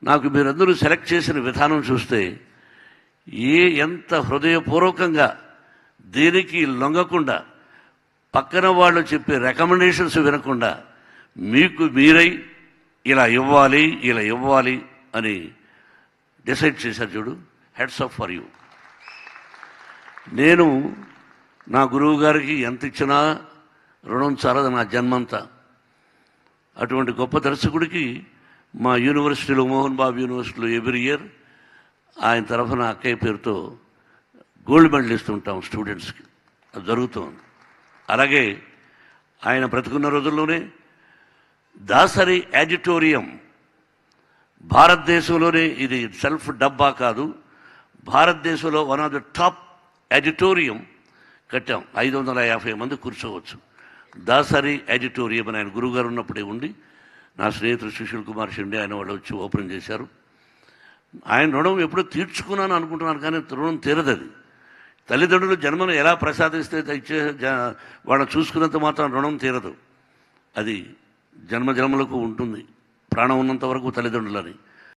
నాకు మీరందరూ సెలెక్ట్ చేసిన విధానం చూస్తే ఎంత హృదయపూర్వకంగా దేనికి లొంగకుండా పక్కన వాళ్ళు చెప్పే రికమెండేషన్స్ వినకుండా మీకు మీరై ఇలా ఇవ్వాలి అని డిసైడ్ చేశారు చూడు. Heads of for you. నేను నా గురువు గారికి ఎంత ఇచ్చినా రుణం చాలదు నా జన్మంతా. అటువంటి గొప్ప దర్శకుడికి మా యూనివర్సిటీలో, మోహన్ బాబు యూనివర్సిటీలో ఎవ్రీ ఇయర్ ఆయన తరఫున అక్కయ్య పేరుతో గోల్డ్ మెడల్ ఇస్తుంటాం స్టూడెంట్స్కి. అది జరుగుతుంది. అలాగే ఆయన బ్రతుకున్న రోజుల్లోనే దాసరి యాజిటోరియం భారతదేశంలోనే, ఇది సెల్ఫ్ డబ్బా కాదు, భారతదేశంలో వన్ ఆఫ్ ద టాప్ యాజిటోరియం కట్టాం. 550 మంది కూర్చోవచ్చు. దాసరి యాజిటోరియం అని ఆయన గురువుగారు ఉన్నప్పుడే ఉండి నా స్నేహితుడు సుశీల్ కుమార్ షిండే ఆయన వాళ్ళు వచ్చి ఓపెన్ చేశారు. ఆయన రుణం ఎప్పుడో తీర్చుకున్నాను అనుకుంటున్నాను, కానీ రుణం తీరదది. తల్లిదండ్రులు జన్మను ఎలా ప్రసాదిస్తే వాళ్ళని చూసుకున్నంత మాత్రం రుణం తీరదు. అది జన్మలకు ఉంటుంది, ప్రాణం ఉన్నంత వరకు తల్లిదండ్రులని.